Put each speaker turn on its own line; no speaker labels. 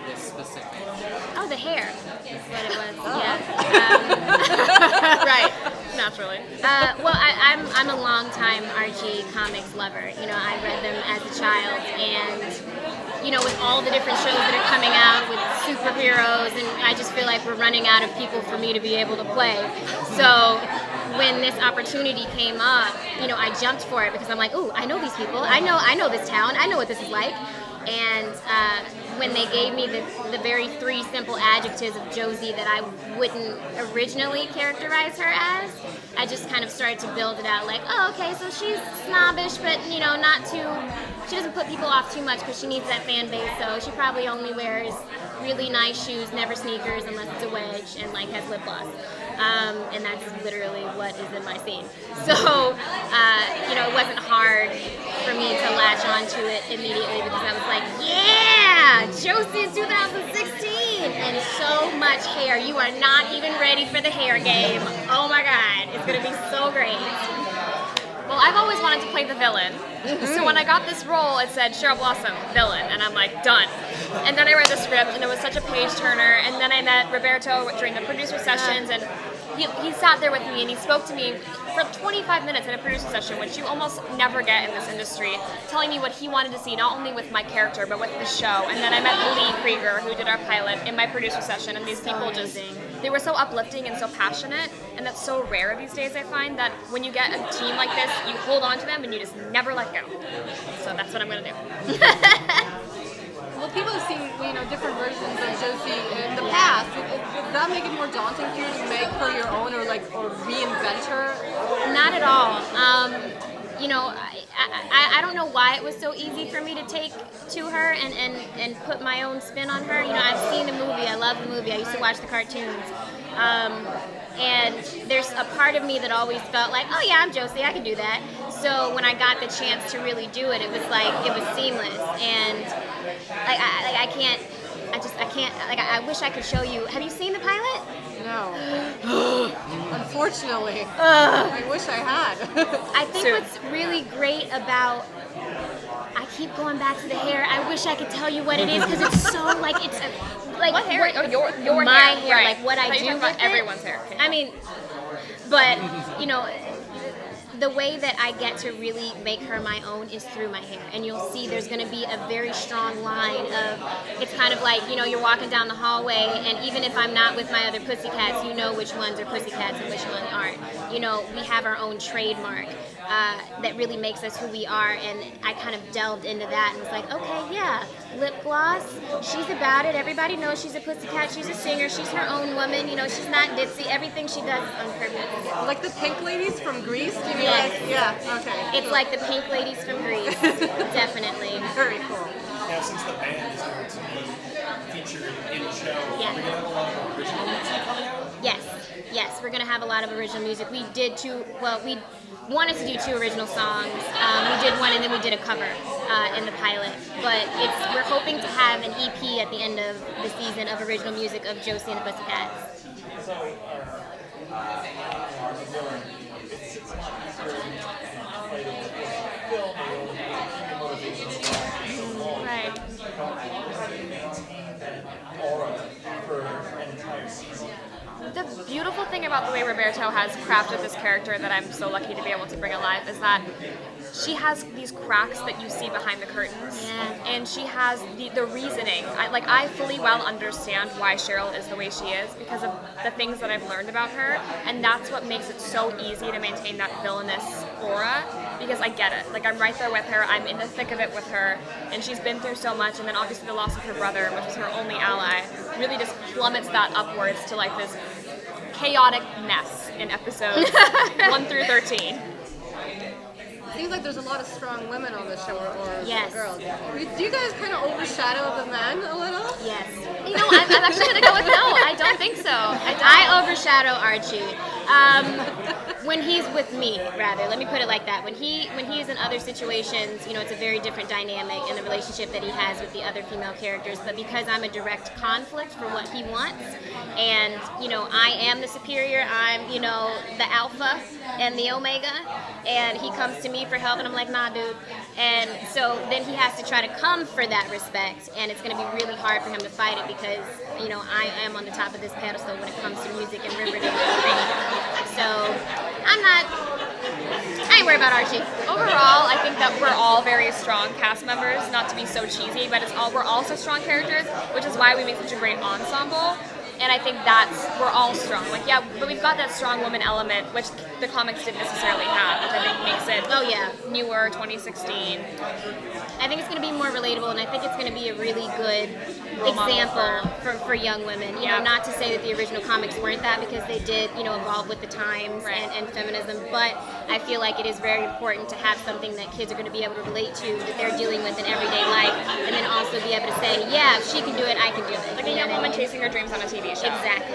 this specific?
Oh, the hair is what it was.
Oh.
Yeah.
Right. Naturally.
Well, I'm a longtime Archie comics lover. You know, I read them as a child, and you know, with all the different shows that are coming out with superheroes, and I just feel like we're running out of people for me to be able to play. So when this opportunity came up, you know, I jumped for it because I'm like, ooh, I know these people. I know this town. I know what this is like. And when they gave me the very 3 simple adjectives of Josie that I wouldn't originally characterize her as, I just kind of started to build it out like, oh, okay, so she's snobbish, but, you know, not too, she doesn't put people off too much because she needs that fan base, so she probably only wears really nice shoes, never sneakers unless it's a wedge, and, like, has lip gloss. And that's literally what is in my scene. So, you know, it wasn't hard for me to latch onto it immediately because I was like, yeah, Josie in 2016, and so much hair. You are not even ready for the hair game. Oh my God, it's gonna be so great.
Well, I've always wanted to play the villain. So when I got this role, it said Cheryl Blossom, villain, and I'm like, done. And then I read the script, and it was such a page turner. And then I met Roberto during the producer sessions, and he sat there with me, and he spoke to me for 25 minutes in a producer session, which you almost never get in this industry, telling me what he wanted to see, not only with my character, but with the show. And then I met Lee Krieger, who did our pilot, in my producer session, and these people just, they were so uplifting and so passionate, and that's so rare these days, I find, that when you get a team like this, you hold on to them and you just never let go. So that's what I'm going to do.
Well, people have seen, you know, different versions of Josie in the past. Does that make it more daunting for you to make her your own, or reinvent her?
Not at all. You know, I don't know why it was so easy for me to take to her and put my own spin on her. You know, I've seen the movie. I love the movie. I used to watch the cartoons. And there's a part of me that always felt like, oh yeah, I'm Josie, I can do that. So when I got the chance to really do it, it was like, it was seamless. And I can't, I wish I could show you. Have you seen the pilot?
No. Unfortunately. I wish I had.
I think what's really great about, I keep going back to the hair. I wish I could tell you what it is because it's so like, it's like
what hair? Your
my hair,
right.
like what I do with it.
Everyone's hair. Okay.
I mean, but you know, the way that I get to really make her my own is through my hair. And you'll see there's going to be a very strong line of, it's kind of like, you know, you're walking down the hallway, and even if I'm not with my other pussycats, you know which ones are pussycats and which ones aren't. You know, we have our own trademark that really makes us who we are, and I kind of delved into that and was like, okay, yeah, lip gloss, she's about it. Everybody knows she's a pussycat, she's a singer, she's her own woman, you know, she's not ditzy. Everything she does is on purpose.
Like the pink ladies from Greece? Do you mean
Yes.
yeah, okay.
It's like the pink ladies from Greece, definitely.
Very cool.
Now, since the band is going to be featured in the show,
Yeah.
are we going to have a lot of original music coming out?
Yes, we're going to have a lot of original music. We wanted to do 2 original songs. We did one and then we did a cover in the pilot. But we're hoping to have an EP at the end of the season of original music of Josie and the Pussycats.
So, it's a lot easier to play the film or motivation so long.
Right.
How do you maintain that aura for an entire season?
The beautiful thing about the way Roberto has crafted this character that I'm so lucky to be able to bring alive is that she has these cracks that you see behind the curtains, and she has the reasoning. I fully well understand why Cheryl is the way she is because of the things that I've learned about her, and that's what makes it so easy to maintain that villainous aura because I get it. Like, I'm right there with her, I'm in the thick of it with her, and she's been through so much, and then obviously the loss of her brother, which is her only ally, really just plummets that upwards to like this chaotic mess in episodes 1 through 13.
Seems like there's a lot of strong women on the show, or
Yes.
girls. Do you guys kind of overshadow the men a little?
Yes.
You know, I'm actually going to go with no. I don't think so.
I overshadow Archie. when he's with me, rather, let me put it like that. When he is in other situations, you know, it's a very different dynamic in the relationship that he has with the other female characters. But because I'm a direct conflict for what he wants, and you know, I am the superior, I'm, you know, the alpha and the omega, and he comes to me for help, and I'm like, nah, dude. And so then he has to try to come for that respect, and it's going to be really hard for him to fight it because, you know, I am on the top of this pedestal when it comes to music and Riverdale. So I ain't worried about Archie.
Overall, I think that we're all very strong cast members, not to be so cheesy, but we're all so strong characters, which is why we make such a great ensemble. And I think we're all strong. Like, yeah, but we've got that strong woman element, which the comics didn't necessarily have, which I think makes it newer, 2016.
I think it's going to be more relatable, and I think it's going to be a really good example for young women. You know, not to say that the original comics weren't that, because they did, you know, evolve with the times and feminism, but I feel like it is very important to have something that kids are going to be able to relate to, that they're dealing with in everyday life, and then also be able to say, yeah, if she can do it, I can do it.
Like a young woman chasing her dreams on a TV show.
Exactly.